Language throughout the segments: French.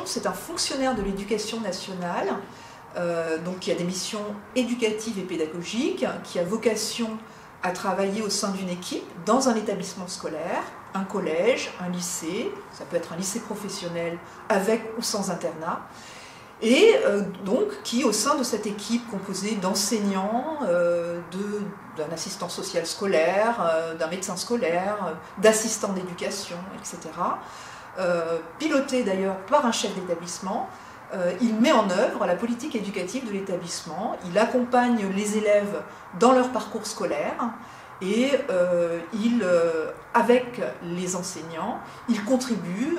C'est un fonctionnaire de l'éducation nationale, donc qui a des missions éducatives et pédagogiques, qui a vocation à travailler au sein d'une équipe dans un établissement scolaire, un collège, un lycée, ça peut être un lycée professionnel avec ou sans internat, et donc qui, au sein de cette équipe composée d'enseignants, d'un assistant social scolaire, d'un médecin scolaire, d'assistants d'éducation, etc., piloté d'ailleurs par un chef d'établissement, il met en œuvre la politique éducative de l'établissement, il accompagne les élèves dans leur parcours scolaire et avec les enseignants, il contribue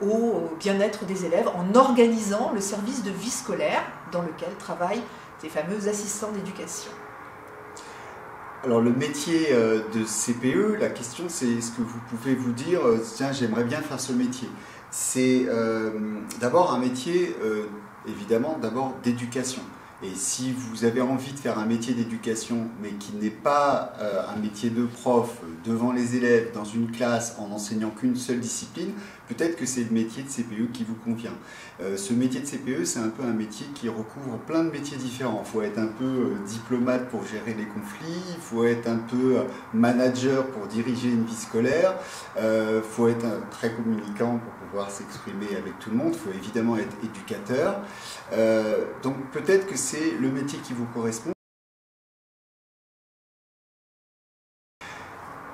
au bien-être des élèves en organisant le service de vie scolaire dans lequel travaillent ces fameux assistants d'éducation. Alors le métier de CPE, la question c'est est-ce que vous pouvez vous dire tiens j'aimerais bien faire ce métier. C'est d'abord un métier évidemment d'abord d'éducation. Et si vous avez envie de faire un métier d'éducation, mais qui n'est pas un métier de prof devant les élèves, dans une classe, en enseignant qu'une seule discipline, peut-être que c'est le métier de CPE qui vous convient. Ce métier de CPE, c'est un peu un métier qui recouvre plein de métiers différents. Il faut être un peu diplomate pour gérer les conflits, il faut être un peu manager pour diriger une vie scolaire, il faut être très communicant pour pouvoir s'exprimer avec tout le monde, il faut évidemment être éducateur. Donc peut-être que c'est le métier qui vous correspond.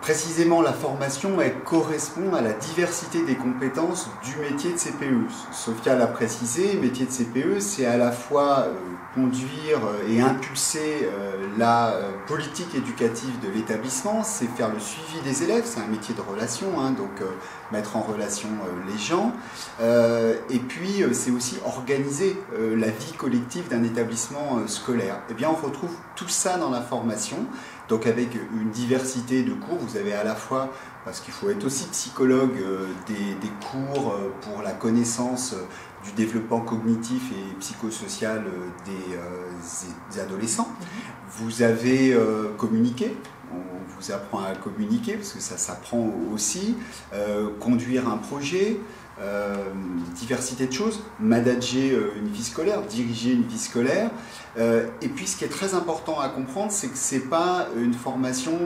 Précisément, la formation, elle correspond à la diversité des compétences du métier de CPE. Sophia l'a précisé, le métier de CPE, c'est à la fois conduire et impulser la politique éducative de l'établissement, c'est faire le suivi des élèves, c'est un métier de relation, hein, donc mettre en relation les gens, et puis c'est aussi organiser la vie collective d'un établissement scolaire. Eh bien, on retrouve tout ça dans la formation. Donc avec une diversité de cours, vous avez à la fois, parce qu'il faut être aussi psychologue, des cours pour la connaissance du développement cognitif et psychosocial des adolescents. Vous avez communiqué, on vous apprend à communiquer, parce que ça s'apprend aussi, conduire un projet, diversité de choses, manager une vie scolaire, diriger une vie scolaire. Et puis ce qui est très important à comprendre, c'est que ce n'est pas une formation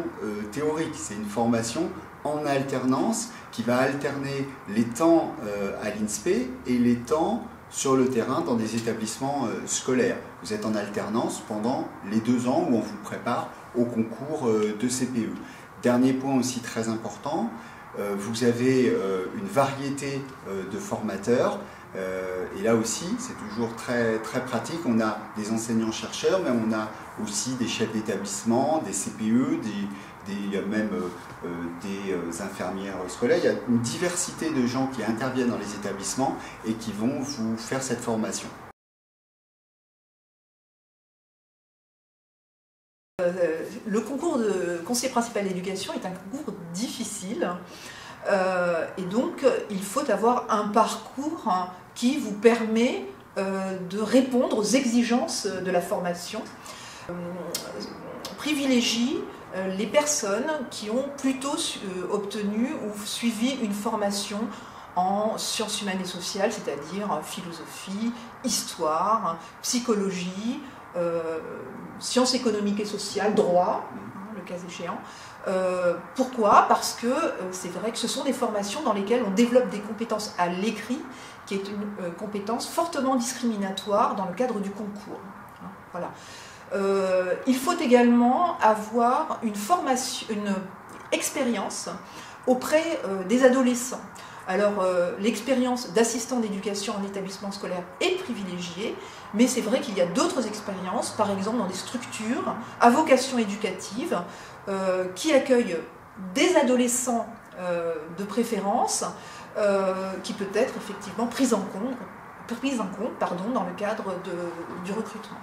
théorique, c'est une formation en alternance qui va alterner les temps à l'INSPE et les temps sur le terrain dans des établissements scolaires. Vous êtes en alternance pendant les 2 ans où on vous prépare au concours de CPE. Dernier point aussi très important, vous avez une variété de formateurs et là aussi c'est toujours très, très pratique. On a des enseignants-chercheurs, mais on a aussi des chefs d'établissement, des CPE, même des infirmières scolaires. Il y a une diversité de gens qui interviennent dans les établissements et qui vont vous faire cette formation. Le concours de conseiller principal d'éducation est un concours difficile et donc il faut avoir un parcours qui vous permet de répondre aux exigences de la formation. Privilégie les personnes qui ont plutôt obtenu ou suivi une formation en sciences humaines et sociales, c'est-à-dire philosophie, histoire, psychologie, sciences économiques et sociales, droit, le cas échéant. Pourquoi? Parce que c'est vrai que ce sont des formations dans lesquelles on développe des compétences à l'écrit, qui est une compétence fortement discriminatoire dans le cadre du concours. Voilà. Il faut également avoir une formation, une expérience auprès des adolescents. Alors, l'expérience d'assistant d'éducation en établissement scolaire est privilégiée, mais c'est vrai qu'il y a d'autres expériences, par exemple dans des structures à vocation éducative, qui accueillent des adolescents de préférence, qui peut être effectivement prise en compte dans le cadre du recrutement.